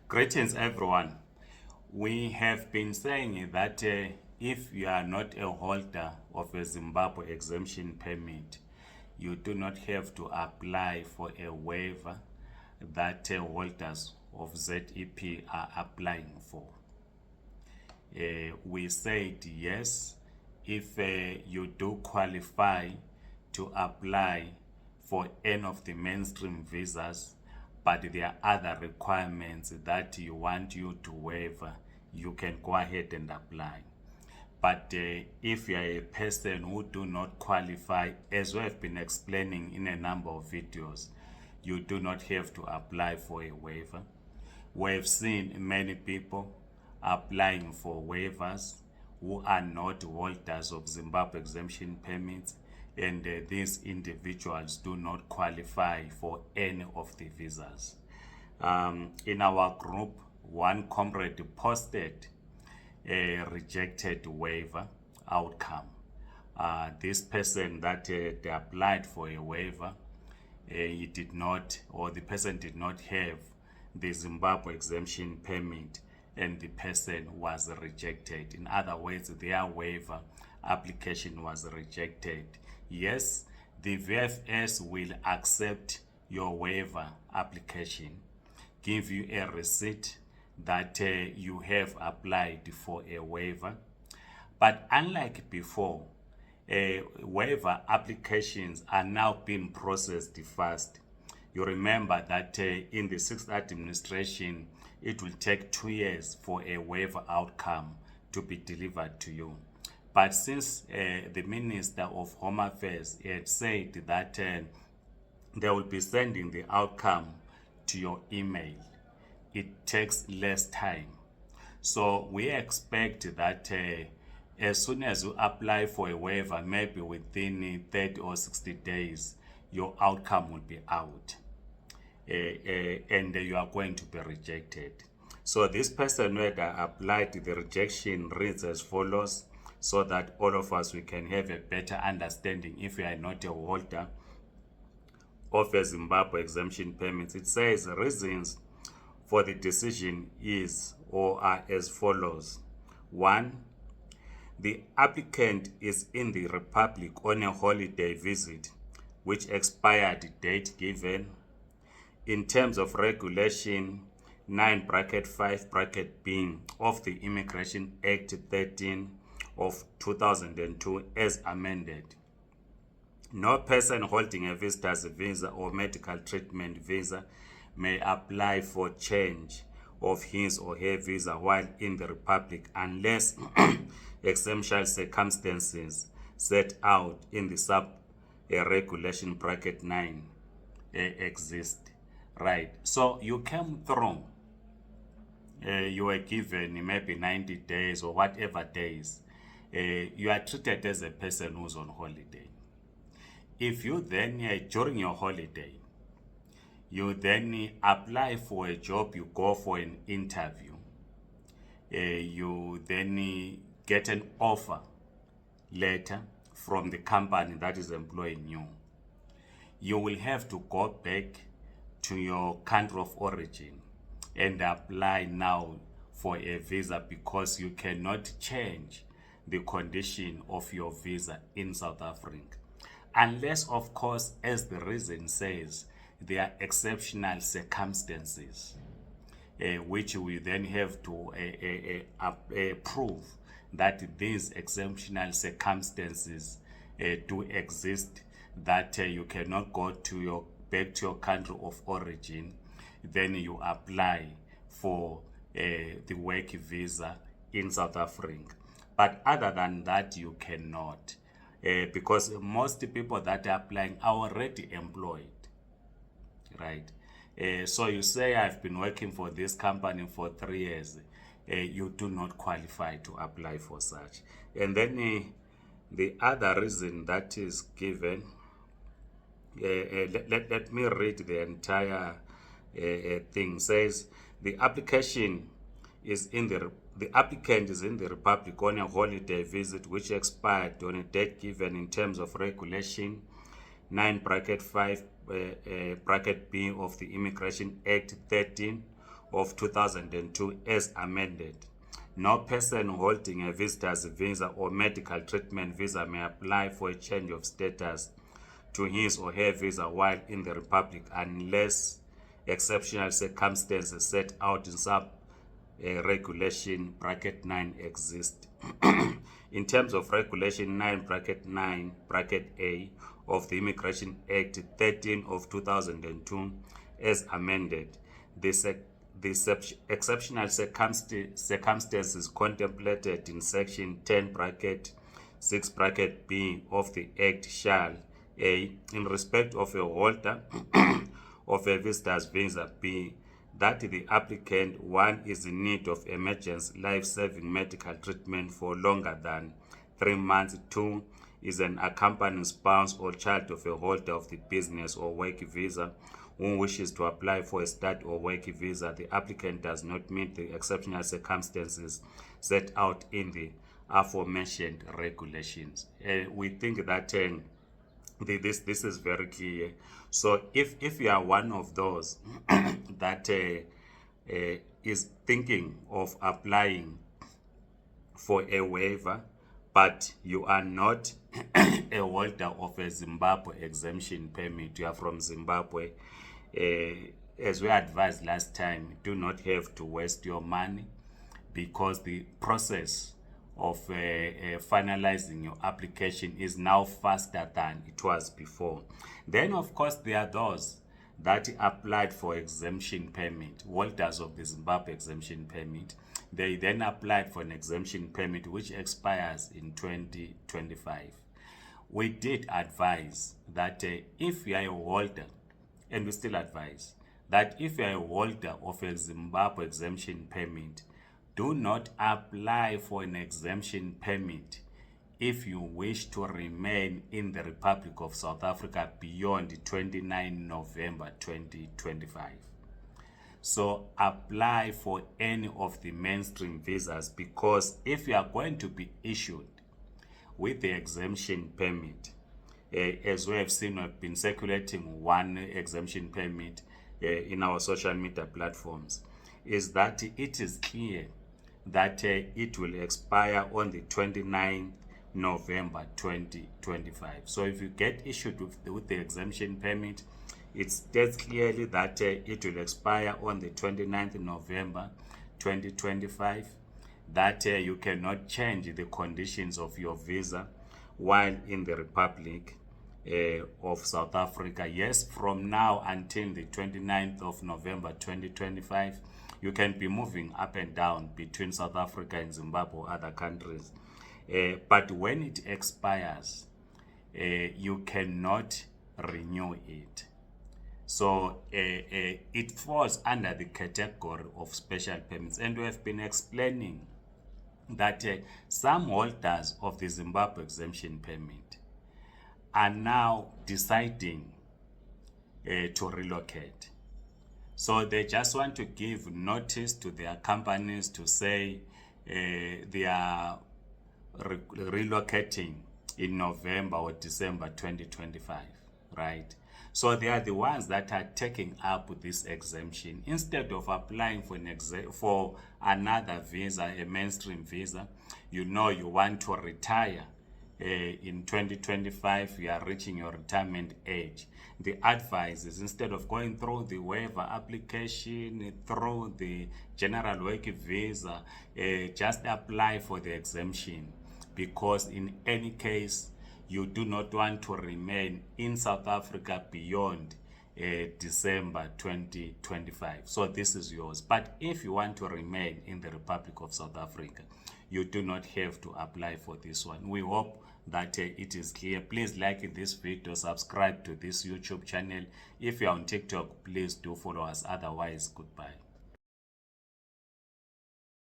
Greetings, everyone. We have been saying that if you are not a holder of a Zimbabwe exemption permit, you do not have to apply for a waiver that holders of ZEP are applying for. We said yes, if you do qualify to apply for any of the mainstream visas, but there are other requirements that you want you to waive, you can go ahead and apply. But if you are a person who do not qualify, as we have been explaining in a number of videos, you do not have to apply for a waiver. We've seen many people applying for waivers who are not holders of Zimbabwe exemption permits, and these individuals do not qualify for any of the visas. In our group, one comrade posted a rejected waiver outcome. This person that they applied for a waiver, he did not, or the person did not have the Zimbabwe exemption permit, and the person was rejected. In other words, their waiver application was rejected. Yes, the VFS will accept your waiver application, give you a receipt that you have applied for a waiver. But unlike before, waiver applications are now being processed fast. You remember that in the 6th administration, it will take 2 years for a waiver outcome to be delivered to you. But since the Minister of Home Affairs had said that they will be sending the outcome to your email, it takes less time. So we expect that as soon as you apply for a waiver, maybe within 30 or 60 days, your outcome will be out. And you are going to be rejected. So this person who had applied the rejection reads as follows, so that all of us we can have a better understanding if you are not a holder of a Zimbabwe exemption permit. It says reasons for the decision is or are as follows. 1. The applicant is in the Republic on a holiday visit which expired date given. In terms of regulation 9(5)(b) of the Immigration Act 13 of 2002 as amended, no person holding a visitor's visa or medical treatment visa may apply for change of his or her visa while in the Republic unless exceptional circumstances set out in the regulation (9) exist. Right, so you came through, you were given maybe 90 days or whatever days, you are treated as a person who's on holiday. If you then, during your holiday, you then apply for a job, you go for an interview, you then get an offer letter from the company that is employing you, you will have to go back to your country of origin and apply now for a visa, because you cannot change the condition of your visa in South Africa. Unless, of course, as the reason says, there are exceptional circumstances, which we then have to prove that these exceptional circumstances do exist, that you cannot go to back to your country of origin. Then you apply for the work visa in South Africa. But other than that, you cannot, because most people that are applying are already employed, right? So you say, I've been working for this company for 3 years, you do not qualify to apply for such. And then the other reason that is given, let me read the entire thing. Says the application is in the applicant is in the Republic on a holiday visit which expired on a date given in terms of regulation 9(5)(b) of the Immigration Act 13 of 2002 as amended. No person holding a visitor's visa or medical treatment visa may apply for a change of status to his or her visa while in the Republic unless exceptional circumstances set out in sub regulation bracket 9 exist. In terms of regulation 9 bracket 9 bracket A of the Immigration Act 13 of 2002 as amended, the exceptional circumstances contemplated in section 10 bracket 6 bracket B of the Act shall A, in respect of a holder of a visitor's visa, B, that the applicant 1 is in need of emergency life-saving medical treatment for longer than 3 months, 2 is an accompanying spouse or child of a holder of the business or work visa who wishes to apply for a study or work visa. The applicant does not meet the exceptional circumstances set out in the aforementioned regulations. We think that this is very clear. So if you are one of those that is thinking of applying for a waiver, but you are not a holder of a Zimbabwe exemption permit, you are from Zimbabwe, as we advised last time, do not have to waste your money, because the process of finalizing your application is now faster than it was before. Then, of course, there are those that applied for exemption permit, holders of the Zimbabwe exemption permit. They then applied for an exemption permit which expires in 2025. We did advise that if you are a holder, and we still advise that if you are a holder of a Zimbabwe exemption permit, do not apply for an exemption permit if you wish to remain in the Republic of South Africa beyond 29 November 2025. So apply for any of the mainstream visas, because if you are going to be issued with the exemption permit, as we have seen, we've been circulating one exemption permit in our social media platforms, is that it is clear that it will expire on the 29th November 2025. So if you get issued with the exemption permit, it states clearly that it will expire on the 29th November 2025, that you cannot change the conditions of your visa while in the Republic of South Africa. Yes, from now until the 29th of November 2025, you can be moving up and down between South Africa and Zimbabwe or other countries. But when it expires, you cannot renew it. So it falls under the category of special permits. And we have been explaining that some holders of the Zimbabwe exemption permit are now deciding to relocate. So they just want to give notice to their companies to say they are relocating in November or December 2025, right? So they are the ones that are taking up this exemption. Instead of applying for another visa, a mainstream visa, you know you want to retire in 2025, you are reaching your retirement age. The advice is, instead of going through the waiver application, through the general work visa, just apply for the exemption, because in any case, you do not want to remain in South Africa beyond December 2025. So this is yours. But if you want to remain in the Republic of South Africa, you do not have to apply for this one. We hope that it is clear. Please like this video, subscribe to this YouTube channel. If you're on TikTok, please do follow us. Otherwise, goodbye.